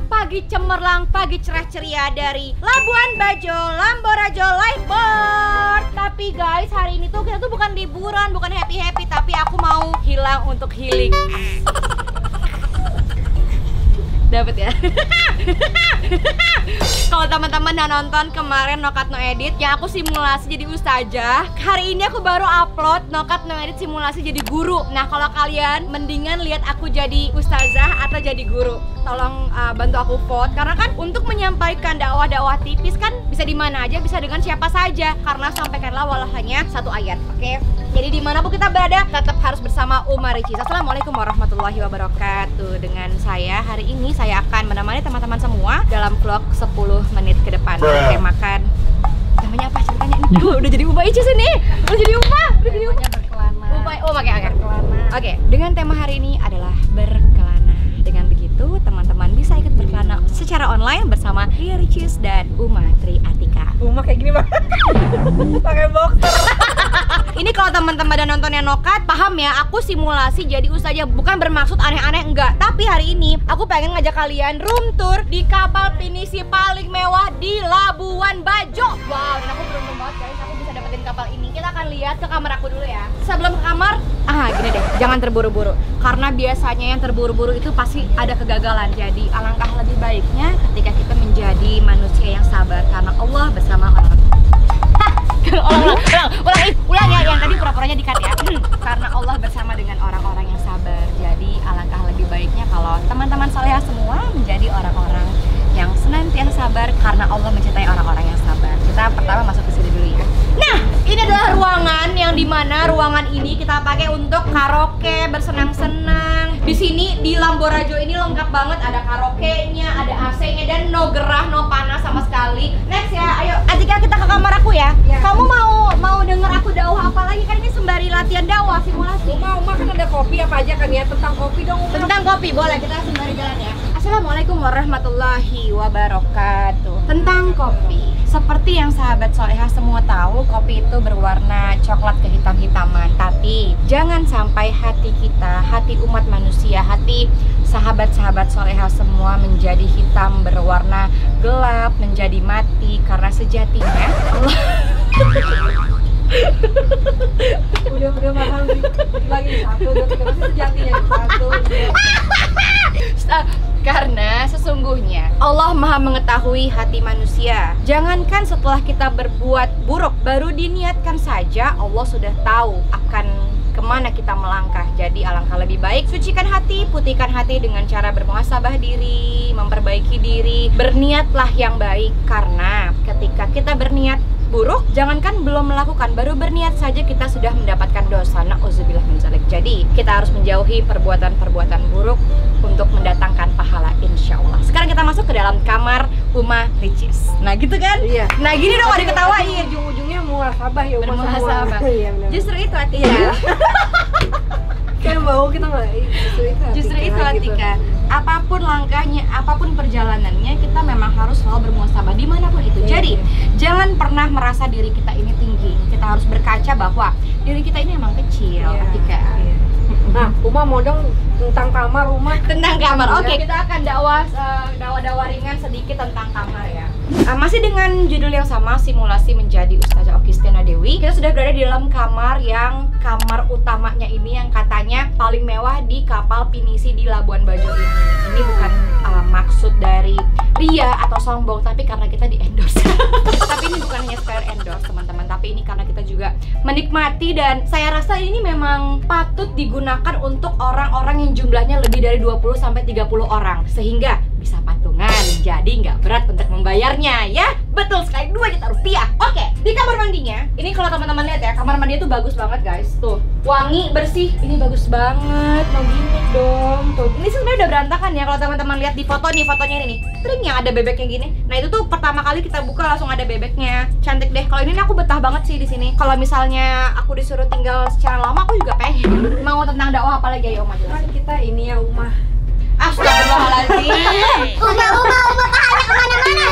pagi cemerlang, pagi cerah ceria dari Labuan Bajo, Lamborajo Liveboard. Tapi guys, hari ini tuh kita tuh bukan liburan, bukan happy-happy, tapi aku mau hilang untuk healing. Dapat ya. Kalau teman-teman udah nonton kemarin No Cut No Edit yang aku simulasi jadi ustazah, hari ini aku baru upload No Cut No Edit simulasi jadi guru. Nah, kalau kalian mendingan lihat aku jadi ustazah atau jadi guru, tolong bantu aku vote, karena kan untuk menyampaikan dakwah-dakwah tipis kan bisa di mana aja, bisa dengan siapa saja, karena sampaikanlah walau hanya satu ayat. Oke? Jadi dimanapun kita berada, tetap harus bersama Uma Ricis. Assalamualaikum warahmatullahi wabarakatuh. Dengan saya hari ini, saya akan menemani teman-teman semua dalam vlog 10 menit ke depan. Oke, makan. Namanya apa ceritanya ini? Udah jadi Uma Ricis ini. Udah jadi Uma. Udah jadi Uma. Berkelana. Oke, dengan tema hari ini adalah berkelana. Dengan begitu, teman-teman bisa ikut berkelana secara online bersama Ria Ricis dan Uma Tri Atika. Uma kayak gini banget. Pakai boxer. Ini kalau teman-teman udah nontonnya No Cut, paham ya, aku simulasi jadi ustazah, bukan bermaksud aneh-aneh, enggak. Tapi hari ini aku pengen ngajak kalian room tour di kapal pinisi paling mewah di Labuan Bajo. Wow, dan aku beruntung banget guys, aku bisa dapetin kapal ini. Kita akan lihat ke kamar aku dulu ya. Sebelum ke kamar, gini deh, jangan terburu-buru. Karena biasanya yang terburu-buru itu pasti ada kegagalan. Jadi alangkah lebih baiknya ketika kita menjadi manusia yang sabar, karena Allah bersama orang. Ulang ya, yang tadi pura-puranya di-cut ya. Karena Allah bersama dengan orang-orang yang sabar. Jadi alangkah lebih baiknya kalau teman-teman salehah semua menjadi orang-orang yang senantiasa sabar, karena Allah mencintai orang-orang yang sabar. Kita pertama masuk ke sini dulu ya. Nah, ini adalah ruangan yang dimana ruangan ini kita pakai untuk karaoke, bersenang-senang. Di sini di Lamborajo ini lengkap banget, ada karaoke-nya, ada AC-nya, dan no gerah, no panas sama sekali. Next ya, ayo Atika, kita ke kamar aku ya. Kamu mau denger aku dakwah apa lagi? Kan ini sembari latihan dakwah simulasi. Uma kan ada kopi apa aja kan ya, tentang kopi dong. Tentang kopi boleh, kita sembari jalan ya. Assalamualaikum warahmatullahi wabarakatuh. Tentang kopi, seperti yang sahabat solehah semua tahu, kopi itu berwarna coklat kehitam-hitaman. Tapi jangan sampai hati kita, hati umat manusia, hati sahabat-sahabat solehah semua menjadi hitam, berwarna gelap, menjadi mati. Karena sejatinya Allah udah mahal nih. Lagi satu, masih sejatinya satu. Karena sesungguhnya Allah Maha mengetahui hati manusia. Jangankan setelah kita berbuat buruk, baru diniatkan saja Allah sudah tahu akan kemana kita melangkah. Jadi alangkah lebih baik sucikan hati, putihkan hati dengan cara bermuhasabah diri, memperbaiki diri, berniatlah yang baik. Karena ketika kita berniat buruk, jangankan belum melakukan, baru berniat saja kita sudah mendapatkan dosa. Na'udzubillah min dzalik. Jadi kita harus menjauhi perbuatan-perbuatan buruk untuk mendatangkan pahala, insya Allah. Sekarang kita masuk ke dalam kamar Uma Ricis. Nah gitu kan? Iya. Nah gini dong, ada ketawain. Ujung-ujungnya muhasabah ya, bermuhasabah. Justru itu Atika. Iya. Kayak bau kita nggak. Justru itu Atika. Apapun langkahnya, apapun perjalanannya, kita memang harus selalu bermuhasabah dimanapun itu. Jadi jangan pernah merasa diri kita ini tinggi. Kita harus berkaca bahwa diri kita ini emang kecil, Atika. Nah, Uma mau dong tentang kamar, Uma. Tentang kamar. Oke, kita akan dakwah ringan sedikit tentang kamar ya. Masih dengan judul yang sama, simulasi menjadi Ustazah Okistina Dewi. Kita sudah berada di dalam kamar yang kamar utamanya ini yang katanya paling mewah di kapal pinisi di Labuan Bajo ini. Ini bukan maksud dari Ria atau sombong, tapi karena kita di endorse. Tapi ini bukan hanya sekedar endorse teman-teman, tapi ini karena kita juga menikmati, dan saya rasa ini memang patut digunakan untuk orang-orang yang jumlahnya lebih dari 20-30 orang, sehingga bisa patungan, jadi nggak berat untuk membayarnya ya. Betul sekali, 2 juta rupiah. Oke, di kamar mandinya ini kalau teman-teman lihat ya, kamar mandinya tuh bagus banget guys. Tuh, wangi, bersih, ini bagus banget. Mau gini dong. Tuh, ini sebenarnya udah berantakan ya kalau teman-teman lihat di foto nih, fotonya ini nih. Tring yang ada bebeknya gini. Nah, itu tuh pertama kali kita buka langsung ada bebeknya. Cantik deh. Kalau ini aku betah banget sih di sini. Kalau misalnya aku disuruh tinggal secara lama, aku juga pengen. Mau tentang dakwah apa lagi ya, Uma? Kan kita ini ya, Uma. Astagfirullahaladzim. Uma pahanya kemana-mana.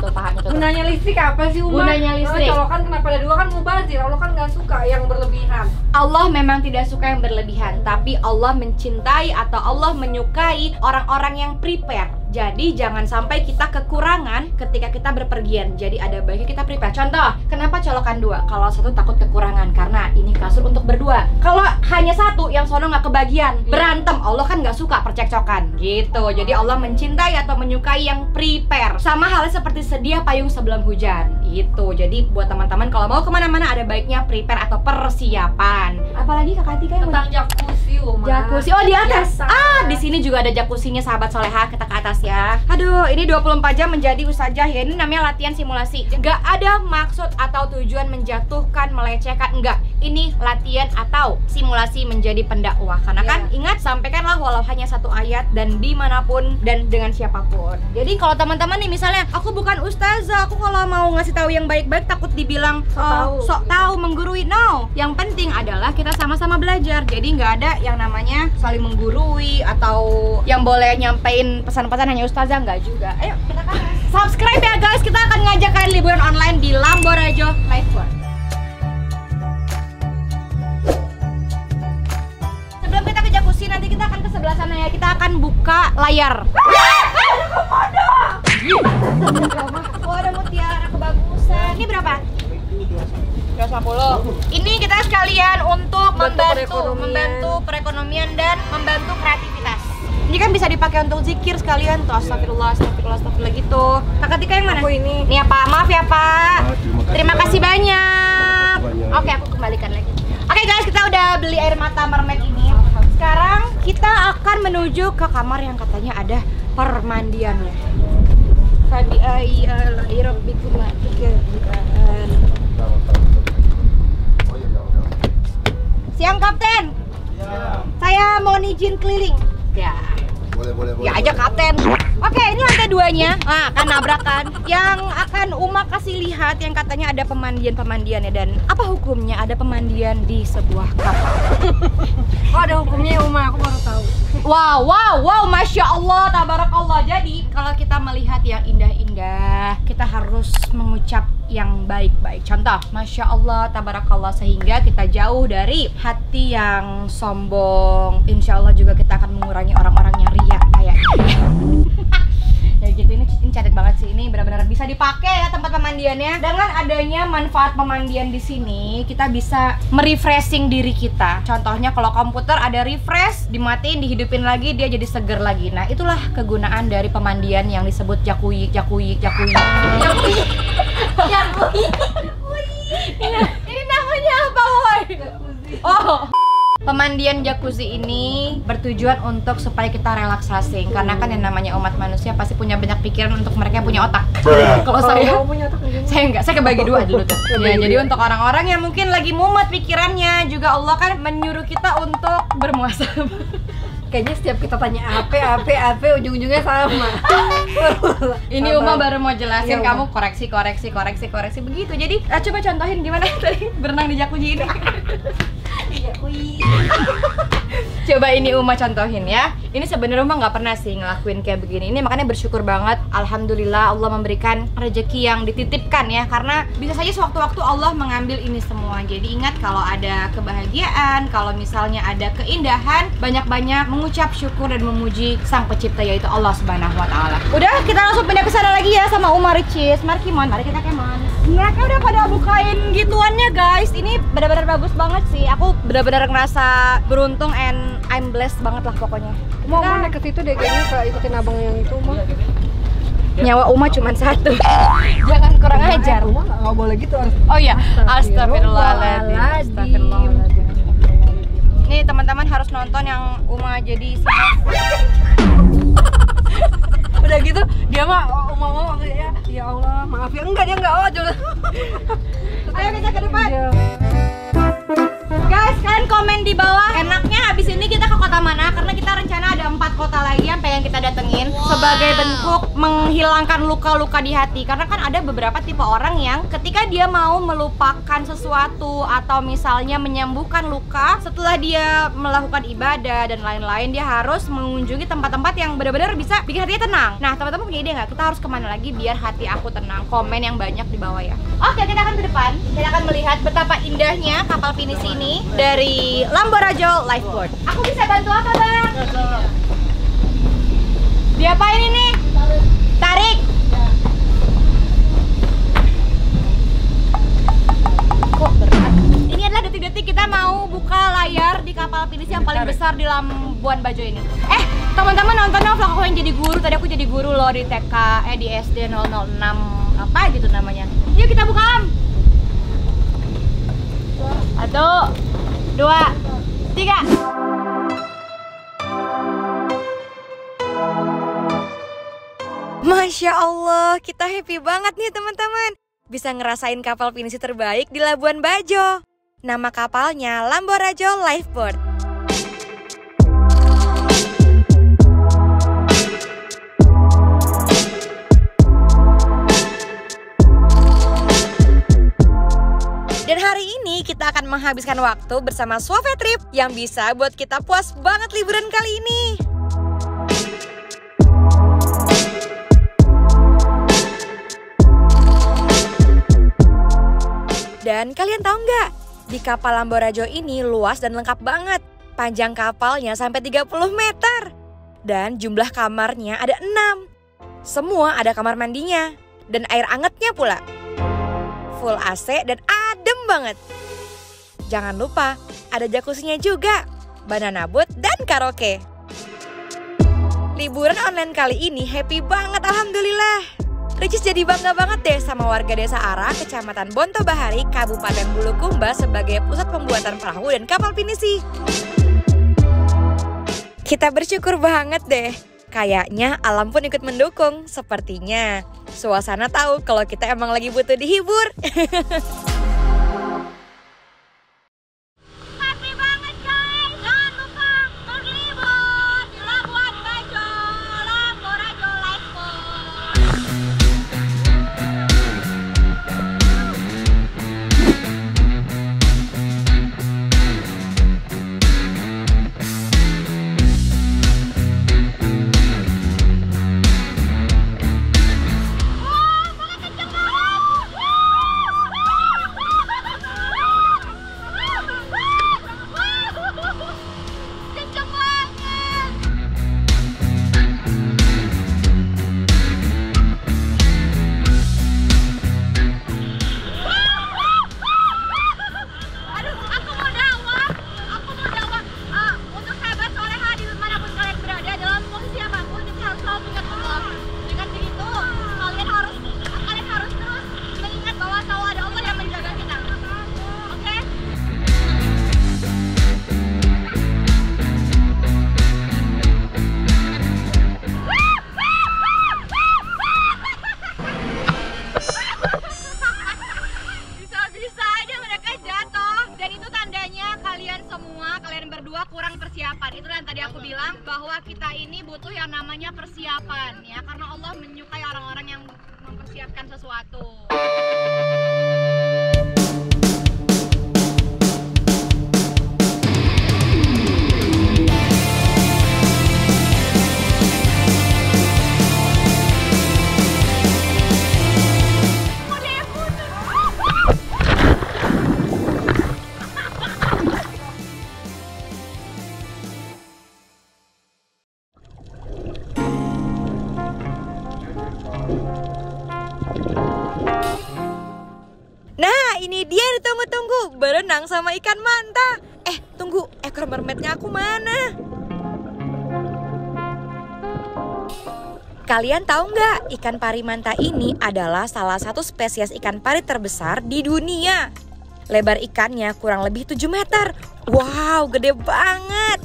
Tuh pahanya tuh. Gunanya listrik apa sih, Uma? Gunanya listrik. Colokan kenapa ada 2 kan mubazir. Allah kan nggak suka yang berlebihan. Allah memang tidak suka yang berlebihan, tapi Allah mencintai atau Allah menyukai orang-orang yang prepare. Jadi jangan sampai kita kekurangan ketika kita berpergian. Jadi ada baiknya kita prepare. Contoh, kenapa colokan 2? Kalau satu takut kekurangan karena ini kasur untuk berdua. Kalau hanya satu, yang sono nggak kebagian, berantem. Allah kan nggak suka percekcokan gitu. Jadi Allah mencintai atau menyukai yang prepare. Sama halnya seperti sedia payung sebelum hujan gitu. Jadi buat teman-teman kalau mau kemana-mana ada baiknya prepare atau persiapan. Apalagi Kak Atika yang Tentang jacuzzi, Uma. jacuzzi. Oh, di atas. Biasa. Di sini juga ada jacuzzinya sahabat soleha. Kita ke atas ya. Aduh, ini 24 jam menjadi ustazah ya. Ini namanya latihan simulasi. Gak ada maksud atau tujuan menjatuhkan, melecehkan. Enggak. Ini latihan atau simulasi menjadi pendakwah. Karena kan ingat, sampaikanlah walau hanya satu ayat dan dimanapun dan dengan siapapun. Jadi kalau teman-teman nih misalnya, aku bukan ustazah, aku kalau mau ngasih tahu yang baik-baik takut dibilang sok tahu, menggurui. No. Yang penting adalah kita sama-sama belajar. Jadi nggak ada yang namanya saling menggurui atau yang boleh nyampein pesan-pesan hanya ustazah, nggak juga. Ayo kita kan subscribe ya guys. Kita akan ngajak kalian liburan online di Lamborajo Lifeboat. Sebelum kita ke jacuzzi, nanti kita akan ke sebelah sana ya. Kita akan buka layar. Oh, ada mutiara kebagusan. Ini berapa? 250. Ini kita sekalian untuk membantu perekonomian dan membantu kreativitas. Ini kan bisa dipakai untuk zikir sekalian tuh. Astagfirullah gitu. Kakak Tika yang mana? Aku ini. Nih ya Pak, maaf ya Pak. Terima kasih banyak. Oke, aku kembalikan lagi. Oke guys, kita udah beli air mata mermaid ini. Sekarang kita akan menuju ke kamar yang katanya ada permandiannya. Fabi ai rabbikum tukadziban. Siang Kapten. Saya mau izin keliling. Ya. Boleh. Ya aja Kapten. Oke, ini lantai 2-nya. Nah, kan nabrakan. Yang akan Uma kasih lihat yang katanya ada pemandian-pemandiannya. Dan apa hukumnya ada pemandian di sebuah kapal? Oh, ada hukumnya ya, Uma, aku baru tahu. Wow, Masya Allah, tabarakallah. Jadi, kalau kita melihat yang indah-indah, kita harus mengucap yang baik-baik. Contoh, Masya Allah, tabarakallah. Sehingga kita jauh dari hati yang sombong. Insya Allah juga kita akan mengurangi orang-orang yang ria kayak ini. Ya gitu, ini cantik banget sih. Ini benar-benar bisa dipakai ya tempat pemandiannya. Dengan adanya manfaat pemandian di sini, kita bisa merefreshing diri kita. Contohnya kalau komputer ada refresh, dimatiin, dihidupin lagi, dia jadi seger lagi. Nah, itulah kegunaan dari pemandian yang disebut jacuzzi. Ini namanya apa, woy? Oh. Pemandian jacuzzi ini bertujuan untuk supaya kita relaksasi. Karena kan yang namanya umat manusia pasti punya banyak pikiran untuk mereka yang punya otak. Kalau saya enggak, saya kebagi dua dulu tuh. Ya, jadi untuk orang-orang yang mungkin lagi mumet pikirannya, juga Allah kan menyuruh kita untuk bermuasabah. Kayaknya setiap kita tanya apa, ujung-ujungnya sama. Ini Uma baru mau jelasin, Ya, kamu koreksi begitu. Jadi coba contohin gimana tadi berenang di jacuzzi ini. Coba ini Uma contohin ya. Ini sebenarnya Uma nggak pernah sih ngelakuin kayak begini. Ini makanya bersyukur banget. Alhamdulillah Allah memberikan rezeki yang dititipkan ya. Karena bisa saja sewaktu-waktu Allah mengambil ini semua. Jadi ingat, kalau ada kebahagiaan, kalau misalnya ada keindahan, banyak-banyak mengucap syukur dan memuji Sang Pencipta, yaitu Allah Subhanahu wa Ta'ala. Udah, kita langsung pindah ke sana lagi ya sama Uma Ricis. Mari kita kemon. Mereka udah pada bukain gituannya guys. Ini benar-benar bagus banget sih. Aku benar-benar ngerasa beruntung and I'm blessed banget lah pokoknya. Mau naik ke situ deh, kayaknya ke ikutin abang yang itu, Uma. Nyawa Uma cuma satu. Jangan kurang ajar. Uma nggak boleh gitu. Oh iya, astagfirullahaladzim. Nih teman-teman harus nonton yang Uma jadi Udah gitu, dia mah Uma ya Allah, maaf ya. Enggak, dia enggak. Oh, coba. Ayo kita ke depan. Guys, kalian komen di bawah enaknya habis ini kita ke kota mana, karena kita rencana ada 4 kota lagi yang pengen kita datengin sebagai bentuk menghilangkan luka-luka di hati. Karena kan ada beberapa tipe orang yang ketika dia mau melupakan sesuatu atau misalnya menyembuhkan luka setelah dia melakukan ibadah dan lain-lain, dia harus mengunjungi tempat-tempat yang benar-benar bisa bikin hatinya tenang. Nah, teman-teman punya ide nggak? Kita harus kemana lagi biar hati aku tenang? Komen yang banyak di bawah ya. Oke, kita akan ke depan. Kita akan melihat betapa indahnya kapal pinisi ini dari Lamborajo Lifeboat. Aku bisa bantu apa, Bang? Diapain ini? Tarik. Kok berat? Ini adalah detik-detik kita mau buka layar di kapal pinisi yang paling besar di Labuan Bajo ini. Teman-teman nonton dong vlog aku yang jadi guru. Tadi aku jadi guru loh di TK, di SD 006 apa gitu namanya. Yuk kita buka Am. 1, 2, 3. Masya Allah, kita happy banget nih teman-teman. Bisa ngerasain kapal pinisi terbaik di Labuan Bajo. Nama kapalnya Lamborajo Lifeboat. Dan hari ini kita akan menghabiskan waktu bersama Suave Trip yang bisa buat kita puas banget liburan kali ini. Dan kalian tahu nggak? Di kapal Lamborajo ini luas dan lengkap banget. Panjang kapalnya sampai 30 meter. Dan jumlah kamarnya ada 6. Semua ada kamar mandinya. Dan air angetnya pula. Full AC dan adem banget. Jangan lupa ada jacuzzinya juga, banana boat dan karaoke. Liburan online kali ini happy banget alhamdulillah. Ricis jadi bangga banget deh sama warga Desa Ara, Kecamatan Bonto Bahari, Kabupaten Bulukumba sebagai pusat pembuatan perahu dan kapal pinisi. Kita bersyukur banget deh. Kayaknya alam pun ikut mendukung. Sepertinya suasana tahu kalau kita emang lagi butuh dihibur. Happy banget guys. Jangan lupa berlibur di Labuan Bajo, Lamborajo Lifeboat. Bahwa kita ini butuh yang namanya persiapan ya, karena Allah menyukai orang-orang yang mempersiapkan sesuatu. Nah, ini dia yang ditunggu-tunggu, berenang sama ikan manta. Tunggu, ekor mermaidnya aku mana? Kalian tahu nggak, ikan pari manta ini adalah salah satu spesies ikan pari terbesar di dunia. Lebar ikannya kurang lebih 7 meter. Wow, gede banget.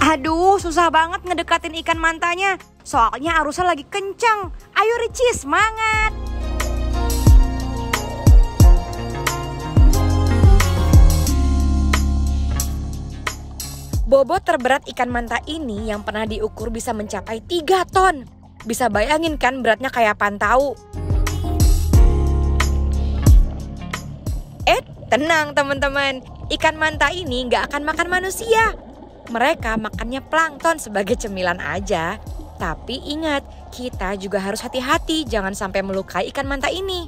Aduh, susah banget ngedekatin ikan mantanya. Soalnya arusnya lagi kencang. Ayo Ricis, semangat! Bobot terberat ikan manta ini yang pernah diukur bisa mencapai 3 ton. Bisa bayangin kan beratnya kayak apaan tahu? Tenang teman-teman, ikan manta ini nggak akan makan manusia. Mereka makannya plankton sebagai cemilan aja. Tapi ingat, kita juga harus hati-hati jangan sampai melukai ikan manta ini.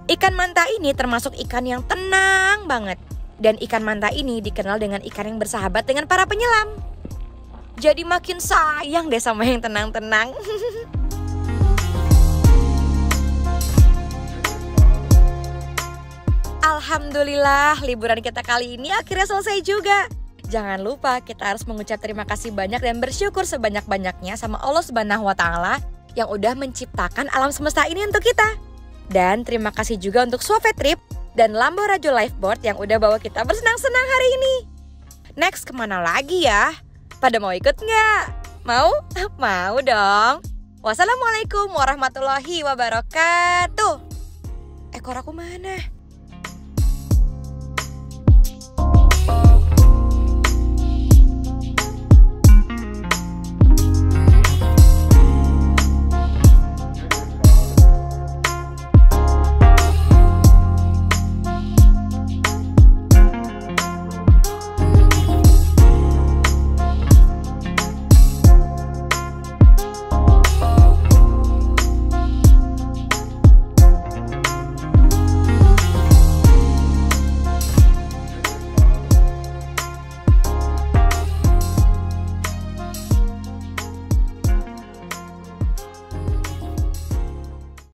Ikan manta ini termasuk ikan yang tenang banget. Dan ikan manta ini dikenal dengan ikan yang bersahabat dengan para penyelam. Jadi makin sayang deh sama yang tenang-tenang. Alhamdulillah, liburan kita kali ini akhirnya selesai juga. Jangan lupa kita harus mengucap terima kasih banyak dan bersyukur sebanyak-banyaknya sama Allah Subhanahu wa Ta'ala yang udah menciptakan alam semesta ini untuk kita. Dan terima kasih juga untuk Suave Trip dan Lambo Rajo Lifeboat yang udah bawa kita bersenang-senang hari ini. Next kemana lagi ya? Pada mau ikut nggak? Mau? Mau dong. Wassalamualaikum warahmatullahi wabarakatuh. Ekor aku mana?